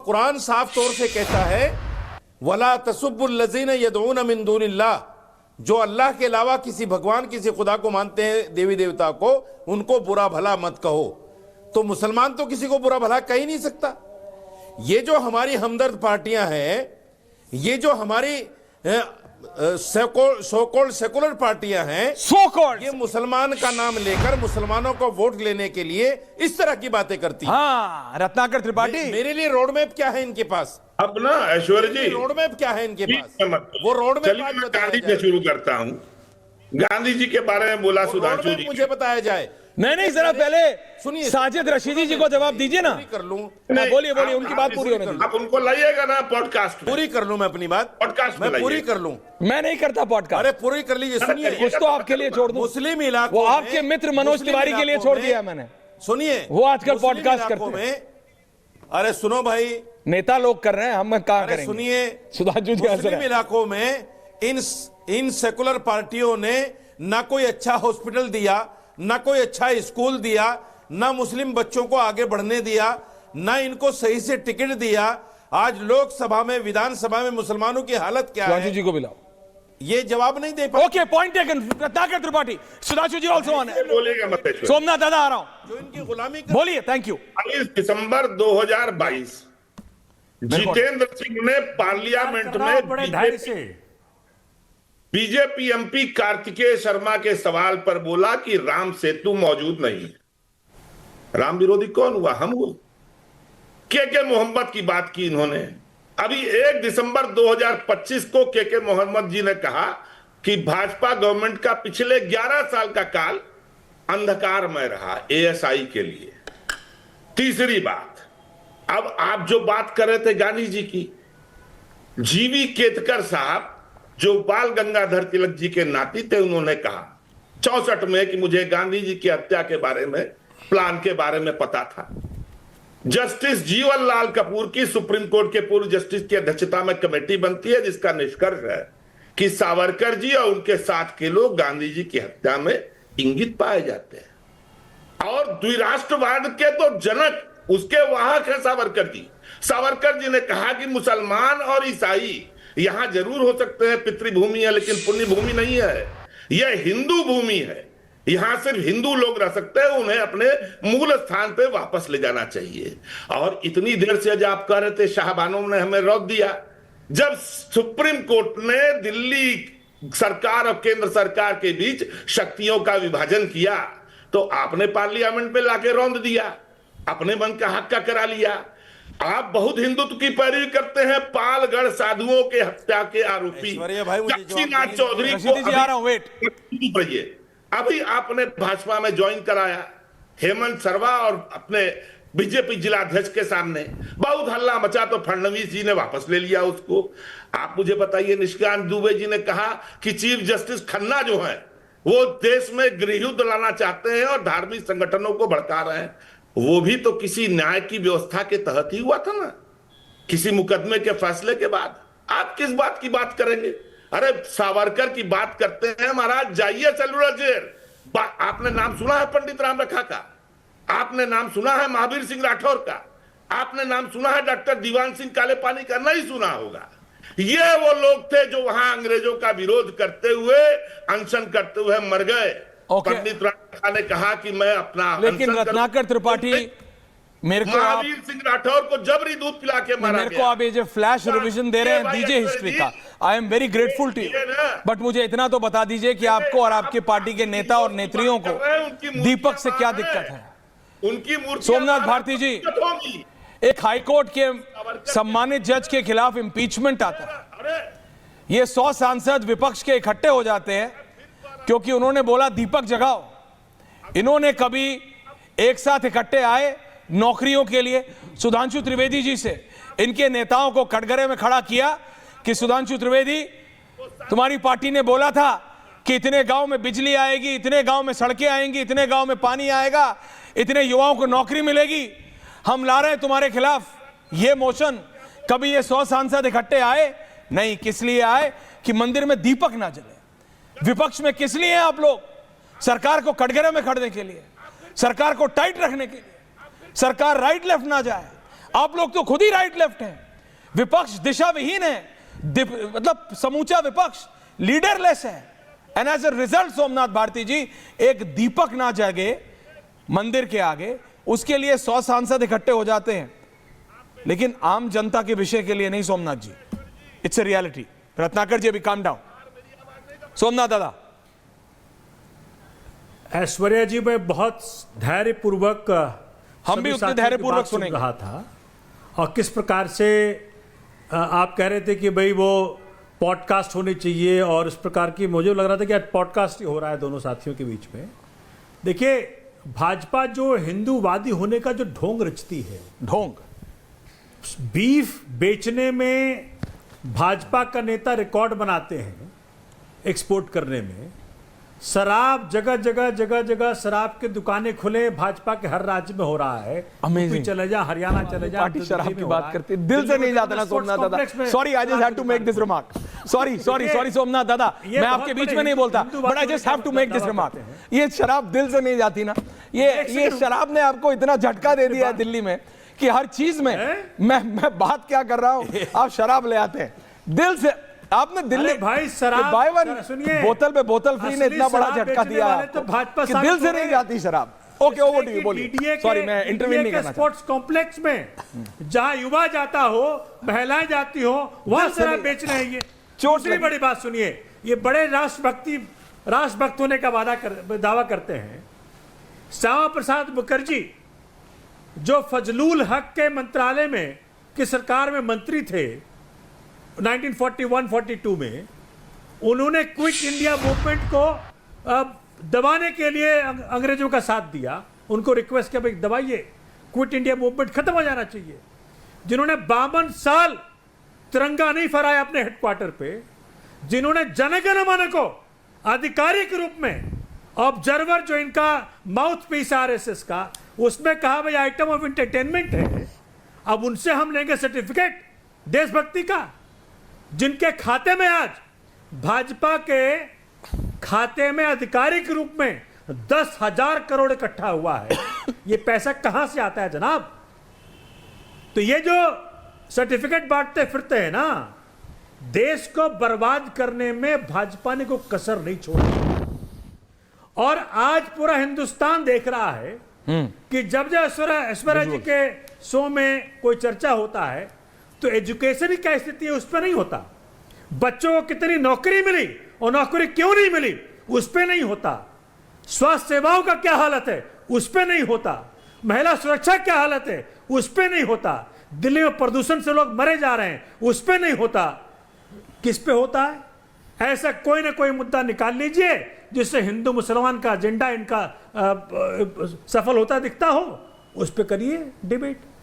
कुरान साफ तौर से कहता है वला तसुब्बुल्लज़ीना यदऊना मिन दूनिल्लाह, जो अल्लाह के अलावा किसी भगवान किसी खुदा को मानते हैं, देवी देवता को, उनको बुरा भला मत कहो। तो मुसलमान तो किसी को बुरा भला कह ही नहीं सकता। ये जो हमारी हमदर्द पार्टियां हैं, ये जो हमारी सो-कॉल्ड सेकुलर पार्टियां हैं, ये मुसलमान का नाम लेकर मुसलमानों को वोट लेने के लिए इस तरह की बातें करती हैं। हाँ, रत्नाकर त्रिपाठी, मेरे लिए रोड मैप क्या है इनके पास? अब ना ऐश्वर्य जी, रोड मैप क्या है इनके पास? वो रोड मैप चलिए मैं गांधी से शुरू करता हूं। गांधी जी के बारे में बोला सुधांशु जी, मुझे बताया जाए। नहीं, जरा पहले सुनिए, साजिद रशीदी जी को जवाब दीजिए ना। कर लूं, बोलिए, उनकी बात पूरी होने दीजिए। आप उनको लाइएगा ना पॉडकास्ट में। पूरी कर लूं मैं अपनी बात, पॉडकास्ट मैं पूरी कर लूं। मैं नहीं करता पॉडकास्ट। अरे पूरी कर लीजिए। सुनिए, कुछ तो आपके लिए छोड़ दूं। मुस्लिम इलाकों वो आपके मित्र मनोज तिवारी के लिए छोड़ दिया मैंने। सुनिए, वो आजकल पॉडकास्ट करते हैं। अरे सुनो भाई, नेता लोग कर रहे हैं, हम कहां करेंगे? सुनिए, सुधांशु जी, मुस्लिम इलाकों में इन सेकुलर पार्टियों ने ना कोई अच्छा हॉस्पिटल दिया, ना कोई अच्छा स्कूल दिया, ना मुस्लिम बच्चों को आगे बढ़ने दिया, ना इनको सही से टिकट दिया। आज लोकसभा में, विधानसभा में मुसलमानों की हालत क्या है? सुधांशु जी को बुलाओ। ये जवाब नहीं दे पाए। Okay, point taken. Ratnakar Tripathi, Sudhanshu ji also on है। बोलेगा मत। सोमनाथ दादा आ रहा हूं। जो इनकी गुलामी बोलिए। Thank you. 22 दिसंबर 2022 जितेंद्र सिंह ने पार्लियामेंट में बीजेपी एमपी कार्तिकेय शर्मा के सवाल पर बोला कि राम सेतु मौजूद नहीं है। राम विरोधी कौन हुआ? हम हुए। के मोहम्मद की बात की इन्होंने। अभी 1 दिसंबर 2025 को के मोहम्मद जी ने कहा कि भाजपा गवर्नमेंट का पिछले 11 साल का काल अंधकारमय रहा एएसआई के लिए। तीसरी बात, अब आप जो बात कर रहे थे गांधी जी की, जीवी केतकर साहब जो बाल गंगाधर तिलक जी के नाती थे, उन्होंने कहा 64 में कि मुझे गांधी जी की हत्या के बारे में, प्लान के बारे में पता था। जस्टिस जीवन लाल कपूर की सुप्रीम कोर्ट के पूर्व जस्टिस की अध्यक्षता में कमेटी बनती है, जिसका निष्कर्ष है कि सावरकर जी और उनके साथ के लोग गांधी जी की हत्या में इंगित पाए जाते हैं। और द्विराष्ट्रवाद के तो जनक, उसके वाहक है सावरकर जी। सावरकर जी ने कहा कि मुसलमान और ईसाई यहां जरूर हो सकते हैं, पितृभूमि है, लेकिन पुण्य भूमि नहीं है। यह हिंदू भूमि है, यहां सिर्फ हिंदू लोग रह सकते हैं, उन्हें अपने मूल स्थान पे वापस ले जाना चाहिए। और इतनी देर से जब आप कह रहे थे शाहबानों ने हमें रोक दिया, जब सुप्रीम कोर्ट ने दिल्ली सरकार और केंद्र सरकार के बीच शक्तियों का विभाजन किया, तो आपने पार्लियामेंट में लाके रौंद दिया, अपने मन का हक का करा लिया। आप बहुत हिंदुत्व की पैरवी करते हैं। पालगढ़ साधुओं के हत्या के आरोपी काशीनाथ चौधरी को अभी आपने भाजपा में ज्वाइन कराया, हेमंत सरवा और अपने बीजेपी जिलाध्यक्ष के सामने बहुत हल्ला मचा, तो फडणवीस जी ने वापस ले लिया उसको। आप मुझे बताइए, निशिकांत दुबे जी ने कहा कि चीफ जस्टिस खन्ना जो है वो देश में गृहयुद्ध लाना चाहते हैं और धार्मिक संगठनों को भड़का रहे हैं। वो भी तो किसी न्याय की व्यवस्था के तहत ही हुआ था ना, किसी मुकदमे के फैसले के बाद। आप किस बात की बात करेंगे? अरे सावरकर की बात करते हैं महाराज, जाइए सेलुलर जेल। आपने नाम सुना है पंडित राम रखा का? आपने नाम सुना है महावीर सिंह राठौर का? आपने नाम सुना है डॉक्टर दीवान सिंह काले पानी का? नहीं सुना होगा। ये वो लोग थे जो वहां अंग्रेजों का विरोध करते हुए, अनशन करते हुए मर गए। पंडित राठौर ने कहा कि मैं अपना, लेकिन रत्नाकर त्रिपाठी, मेरे को महावीर सिंह राठौर को जबरी दूध पिला के मारा मेरे को आप ये जो फ्लैश रिवीजन दे रहे हैं, दीजिए हिस्ट्री का। I am very grateful to you, but मुझे इतना तो बता दीजिए कि आपको और आपके पार्टी के नेता और नेत्रियों को दीपक से क्या दिक्कत है? उनकी मूर्ति। सोमनाथ भारती जी, एक हाईकोर्ट के सम्मानित जज के खिलाफ इंपीचमेंट आता है, ये 100 सांसद विपक्ष के इकट्ठे हो जाते हैं क्योंकि उन्होंने बोला दीपक जगाओ। इन्होंने कभी एक साथ इकट्ठे आए नौकरियों के लिए? सुधांशु त्रिवेदी जी से इनके नेताओं को कटघरे में खड़ा किया कि सुधांशु त्रिवेदी, तुम्हारी पार्टी ने बोला था कि इतने गांव में बिजली आएगी, इतने गांव में सड़कें आएंगी, इतने गांव में पानी आएगा, इतने युवाओं को नौकरी मिलेगी, हम ला रहे हैं तुम्हारे खिलाफ ये मोशन। कभी ये 100 सांसद इकट्ठे आए? नहीं। किस लिए आए? कि मंदिर में दीपक ना जले। विपक्ष में किस लिए हैं आप लोग? सरकार को कटघरे में खड़ने के लिए, सरकार को टाइट रखने के लिए, सरकार राइट लेफ्ट ना जाए। आप लोग तो खुद ही राइट लेफ्ट हैं, विपक्ष दिशा विहीन है, मतलब समूचा विपक्ष लीडरलेस है। And as a result Somnath Bharti ji, एक दीपक ना जागे मंदिर के आगे, उसके लिए 100 सांसद इकट्ठे हो जाते हैं, लेकिन आम जनता के विषय के लिए नहीं Somnath ji. It's a reality. Ratnakar ji अभी काम डाउन। सोमनाथ दादा। ऐश्वर्या जी, मैं बहुत धैर्यपूर्वक हम भी उतने धैर्यपूर्वक सुनेंगे रहा था, और किस प्रकार से आप कह रहे थे कि भाई वो पॉडकास्ट होनी चाहिए, और इस प्रकार की मुझे लग रहा था कि आज पॉडकास्ट ही हो रहा है दोनों साथियों के बीच में। देखिए, भाजपा जो हिंदूवादी होने का जो ढोंग रचती है, ढोंग, बीफ बेचने में भाजपा का नेता रिकॉर्ड बनाते हैं, एक्सपोर्ट करने में, शराब जगह जगह शराब की दुकानें खुले, भाजपा के हर राज्य में हो रहा है। यूपी चले जा, हरियाणा चले जा, पार्टी शराब की बात करते हैं, दिल से नहीं जाता ना Somnath dada. Sorry, I just have to make this remark. Sorry Somnath dada, मैं आपके बीच में नहीं बोलता, but I just have to make this remark. ये शराब दिल से नहीं जाती ना, ये शराब ने आपको इतना झटका दे दिया है दिल्ली में कि हर चीज में मैं बात क्या कर रहा हूं, आप शराब ले आते हैं दिल से। आपने दिल्ली भाई शराब बाय वन बोतल पे बोतल फ्री ने इतना बड़ा झटका दिया तो भाजपा कि दिल से नहीं जाती शराब। ओके, ओवर टू यू, बोलिए। सॉरी, मैं इंटरवीन नहीं करना। स्पोर्ट्स कॉम्प्लेक्स में जहां युवा जाता हो, महिलाएं जाती हो, वहां शराब बेच रहे हैं। ये दूसरी बड़ी बात सुनिए, ये बड़े राष्ट्रभक्त होने का दावा करते हैं। श्यामा प्रसाद मुखर्जी जो फजलुल हक के मंत्रालय में की सरकार में मंत्री थे 1941-42 में, उन्होंने क्विट इंडिया मूवमेंट को दबाने के लिए अंग्रेजों का साथ दिया। उनको रिक्वेस्ट किया, भाई दबाइए, क्विट इंडिया मूवमेंट खत्म हो जाना चाहिए। जिन्होंने 52 साल तिरंगा नहीं फहराया अपने हेडक्वार्टर पे, जिन्होंने जनगण मन को आधिकारिक रूप में ऑब्जर्वर, जो इनका माउथ पीस आरएसएस का, उसमें कहा भाई आइटम ऑफ एंटरटेनमेंट है, अब उनसे हम लेंगे सर्टिफिकेट देशभक्ति का। जिनके खाते में आज, भाजपा के खाते में आधिकारिक रूप में 10,000 करोड़ इकट्ठा हुआ है। ये पैसा कहां से आता है जनाब? तो ये जो सर्टिफिकेट बांटते फिरते हैं ना, देश को बर्बाद करने में भाजपा ने कोई कसर नहीं छोड़ी। और आज पूरा हिंदुस्तान देख रहा है कि जब ऐश्वर्या जी के शो में कोई चर्चा होता है तो एजुकेशन की क्या स्थिति है उस पर नहीं होता, बच्चों को कितनी नौकरी मिली और नौकरी क्यों नहीं मिली उस पर नहीं होता, स्वास्थ्य सेवाओं का क्या हालत है उस पर नहीं होता, महिला सुरक्षा क्या हालत है उस पर नहीं होता, दिल्ली में प्रदूषण से लोग मरे जा रहे हैं उस पर नहीं होता। किस पे होता है? ऐसा कोई ना कोई मुद्दा निकाल लीजिए जिससे हिंदू मुसलमान का एजेंडा इनका सफल होता दिखता हो, उस पर करिए डिबेट।